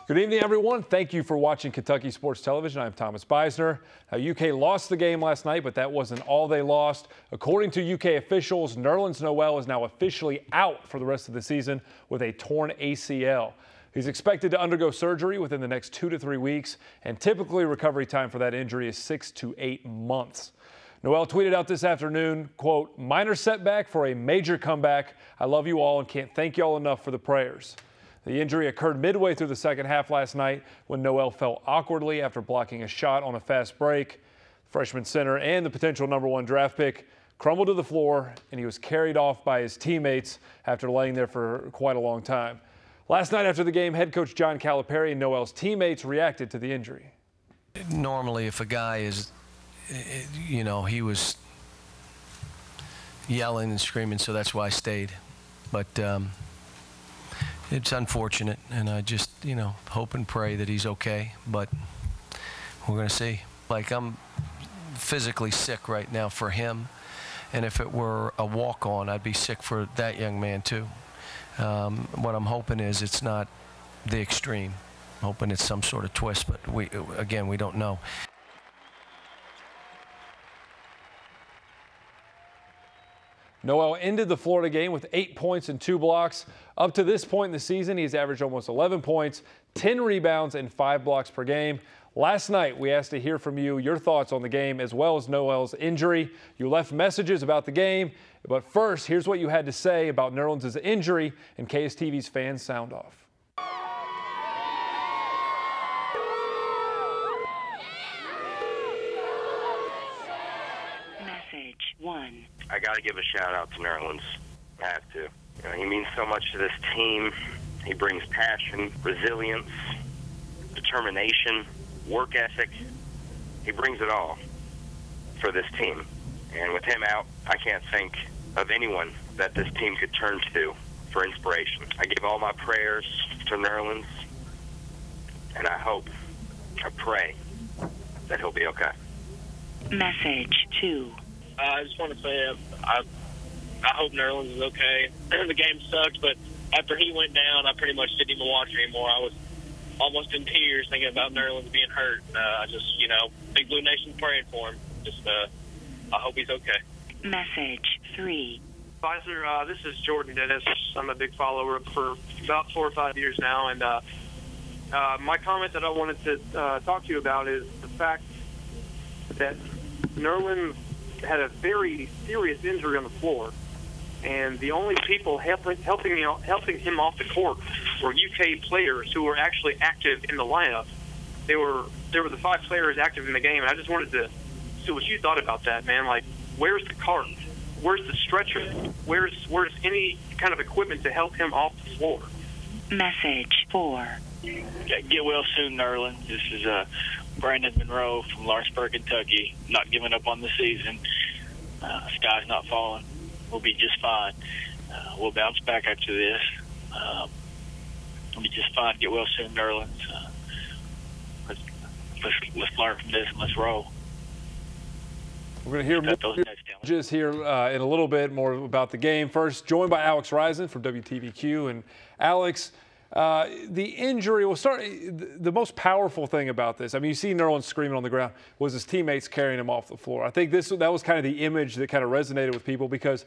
Good evening, everyone. Thank you for watching Kentucky Sports Television. I'm Thomas Beisner. UK lost the game last night, but that wasn't all they lost. According to UK officials, Nerlens Noel is now officially out for the rest of the season with a torn ACL. He's expected to undergo surgery within the next 2 to 3 weeks, and typically recovery time for that injury is 6 to 8 months. Noel tweeted out this afternoon, quote, "Minor setback for a major comeback. I love you all and can't thank you all enough for the prayers." The injury occurred midway through the second half last night when Noel fell awkwardly after blocking a shot on a fast break. The freshman center and the potential #1 draft pick crumbled to the floor, and he was carried off by his teammates after laying there for quite a long time. Last night after the game, head coach John Calipari and Noel's teammates reacted to the injury. Normally, if a guy is, you know, he was yelling and screaming, so that's why I stayed. But it's unfortunate, and I just, you know, hope and pray that he's okay, but we're going to see. Like, I'm physically sick right now for him, and if it were a walk-on, I'd be sick for that young man too. What I'm hoping is it's not the extreme. I'm hoping it's some sort of twist, but we don't know. Noel ended the Florida game with 8 points and 2 blocks. Up to this point in the season, he's averaged almost 11 points, 10 rebounds, and 5 blocks per game. Last night, we asked to hear from you your thoughts on the game as well as Noel's injury. You left messages about the game, but first, here's what you had to say about Nerlens' injury and KSTV's Fan Sound Off. Message 1. I got to give a shout out to Nerlens. I have to. You know, he means so much to this team. He brings passion, resilience, determination, work ethic. He brings it all for this team. And with him out, I can't think of anyone that this team could turn to for inspiration. I give all my prayers to Nerlens, and I pray that he'll be okay. Message 2. I just want to say I hope Nerlens is okay. The game sucked, but after he went down, I pretty much didn't even watch anymore. I was almost in tears thinking about Nerlens being hurt. I just, you know, Big Blue Nation's praying for him. Just, I hope he's okay. Message 3. Advisor, this is Jordan Dennis. I'm a big follower for about 4 or 5 years now, and my comment that I wanted to talk to you about is the fact that Nerlens had a very serious injury on the floor, and the only people helping him off the court were UK players who were actually active in the lineup. There were the 5 players active in the game, and I just wanted to see what you thought about that, man. Like, where's the cart? Where's the stretcher? Where's any kind of equipment to help him off the floor? Message 4. Get well soon, Nerlens. This is Brandon Monroe from Lawrenceburg, Kentucky. Not giving up on the season. Sky's not falling. We'll be just fine. We'll bounce back after this. We'll be just fine. Get well soon, Nerlens. Let's learn from this and let's roll. We're going to hear more just here in a little bit more about the game. First, joined by Alex Risen from WTVQ. And Alex, the injury, we'll start. The most powerful thing about this, I mean, you see Nerlens screaming on the ground, was his teammates carrying him off the floor. I think that was kind of the image that kind of resonated with people because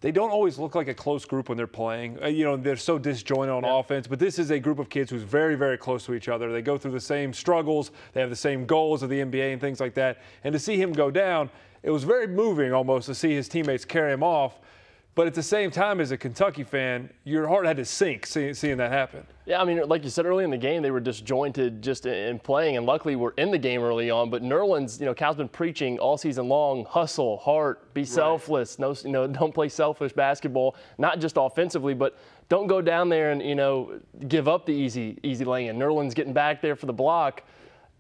they don't always look like a close group when they're playing. You know, they're so disjointed on offense, but this is a group of kids who's very, very close to each other. They go through the same struggles. They have the same goals of the NBA and things like that. And to see him go down, it was very moving almost to see his teammates carry him off. But at the same time, as a Kentucky fan, your heart had to sink seeing that happen. Yeah, I mean, like you said early in the game, they were disjointed just in playing, and luckily we're in the game early on. But Nerlens, you know, Cal's been preaching all season long: hustle, heart, be selfless. No, you know, don't play selfish basketball. Not just offensively, but don't go down there and, you know, give up the easy lane. Nerlens getting back there for the block.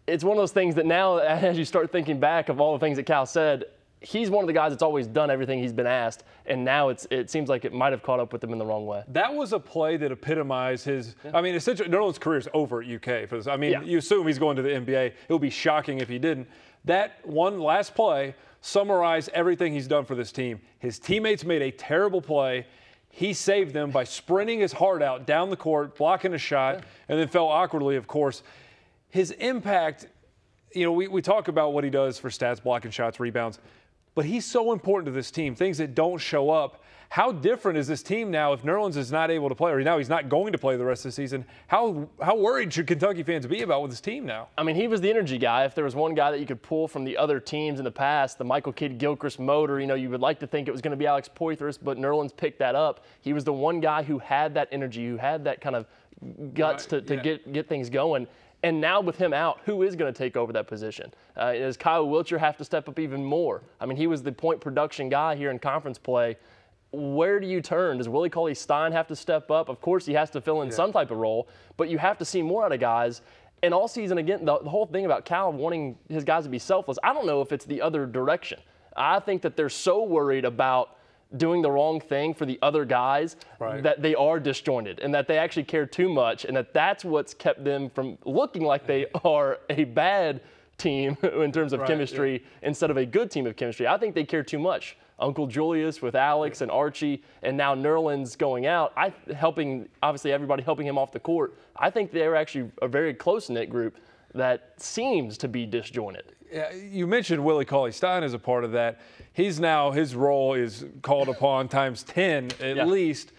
It's one of those things that now, as you start thinking back of all the things that Cal said, he's one of the guys that's always done everything he's been asked, and now it seems like it might have caught up with him in the wrong way. That was a play that epitomized his I mean, essentially, Nerlens' career is over at UK. For this. I mean, you assume he's going to the NBA. It would be shocking if he didn't. That one last play summarized everything he's done for this team. His teammates made a terrible play. He saved them by sprinting his heart out down the court, blocking a shot, and then fell awkwardly, of course. His impact, you know, we talk about what he does for stats, blocking shots, rebounds, but he's so important to this team, things that don't show up. How different is this team now if Nerlens is not able to play, or now he's not going to play the rest of the season? How worried should Kentucky fans be about with this team now? I mean, he was the energy guy. If there was one guy that you could pull from the other teams in the past, the Michael Kidd-Gilchrist motor, you know, you would like to think it was going to be Alex Poythress, but Nerlens picked that up. He was the one guy who had that energy, who had that kind of guts to get things going. And now with him out, who is going to take over that position? Does Kyle Wiltshire have to step up even more? I mean, he was the point production guy here in conference play. Where do you turn? Does Willie Cauley-Stein have to step up? Of course, he has to fill in some type of role, but you have to see more out of guys. And all season, again, the whole thing about Cal wanting his guys to be selfless, I don't know if it's the other direction. I think that they're so worried about doing the wrong thing for the other guys that they are disjointed and that they actually care too much, and that's what's kept them from looking like they are a bad team in terms of chemistry instead of a good team of chemistry. I think they care too much. Uncle Julius with Alex and Archie, and now Nerlens going out, obviously everybody helping him off the court. I think they're actually a very close-knit group that seems to be disjointed. Yeah, you mentioned Willie Cauley-Stein as a part of that. His role is called upon times 10 at least.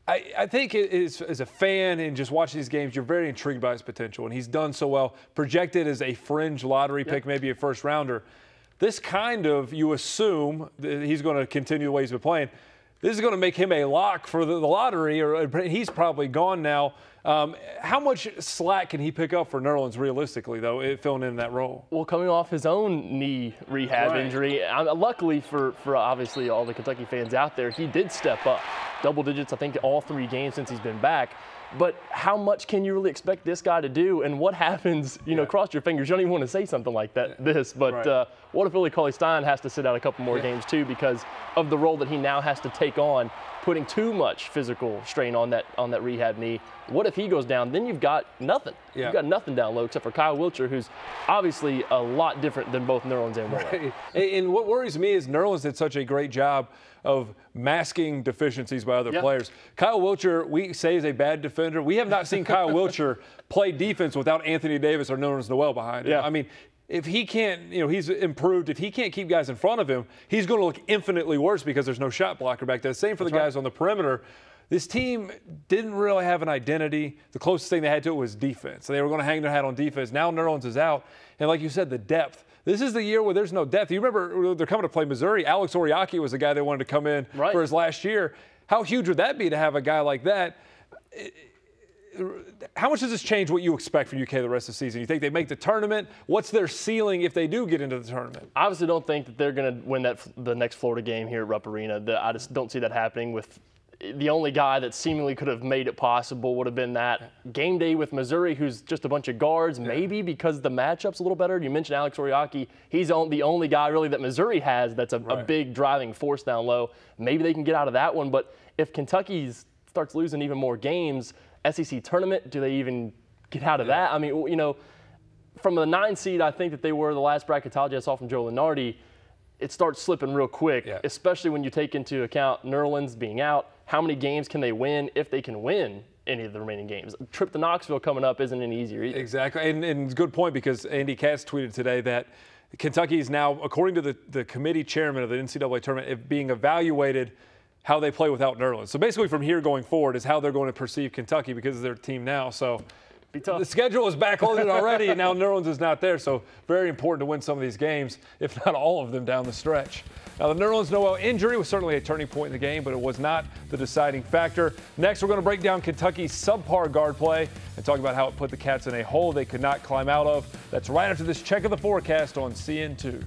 I think as a fan and just watching these games, you're very intrigued by his potential, and he's done so well. Projected as a fringe lottery pick, maybe a first-rounder. This kind of, you assume that he's going to continue the way he's been playing. This is going to make him a lock for the lottery, or he's probably gone now. How much slack can he pick up for Nerlens realistically, though, filling in that role? Well, coming off his own knee rehab injury, luckily for obviously all the Kentucky fans out there, he did step up. Double digits, I think, all 3 games since he's been back. But how much can you really expect this guy to do? And what happens, you know, cross your fingers. You don't even want to say something like that, but what if Willie Cauley-Stein has to sit out a couple more games too because of the role that he now has to take on, putting too much physical strain on that rehab knee? What if he goes down? Then you've got nothing. You've got nothing down low except for Kyle Wiltshire, who's obviously a lot different than both Nerlens and Willie. And what worries me is Nerlens did such a great job of masking deficiencies by other players. Kyle Wiltshire, we say, is a bad defender. We have not seen Kyle Wiltshire play defense without Anthony Davis or Nerlens Noel behind him. I mean, if he can't, you know, he's improved. If he can't keep guys in front of him, he's going to look infinitely worse because there's no shot blocker back there. Same for the guys on the perimeter. This team didn't really have an identity. The closest thing they had to it was defense. So they were going to hang their hat on defense. Now Nerlens is out. And like you said, the depth. This is the year where there's no depth. You remember they're coming to play Missouri. Alex Oriaki was the guy they wanted to come in for his last year. How huge would that be to have a guy like that? How much does this change what you expect from UK the rest of the season? You think they make the tournament? What's their ceiling if they do get into the tournament? I obviously don't think that they're going to win the next Florida game here at Rupp Arena. I just don't see that happening. With the only guy that seemingly could have made it possible would have been that game day with Missouri, who's just a bunch of guards, maybe because the matchup's a little better. You mentioned Alex Oriaki. He's the only guy really that Missouri has that's a big driving force down low. Maybe they can get out of that one. But if Kentucky starts losing even more games, SEC tournament, do they even get out of that? I mean, you know, from the 9 seed, I think that they were the last bracketology I saw from Joe Lunardi. It starts slipping real quick, especially when you take into account Nerlens being out. How many games can they win if they can win any of the remaining games? A trip to Knoxville coming up isn't any easier either. Exactly, and good point, because Andy Katz tweeted today that Kentucky is now, according to the committee chairman of the NCAA tournament, being evaluated how they play without Nerlens. So basically from here going forward is how they're going to perceive Kentucky because of their team now. So the schedule is backloaded already, and now Nerlens is not there. So very important to win some of these games, if not all of them down the stretch. Now, the Nerlens Noel injury was certainly a turning point in the game, but it was not the deciding factor. Next, we're going to break down Kentucky's subpar guard play and talk about how it put the Cats in a hole they could not climb out of. That's right after this check of the forecast on CN2.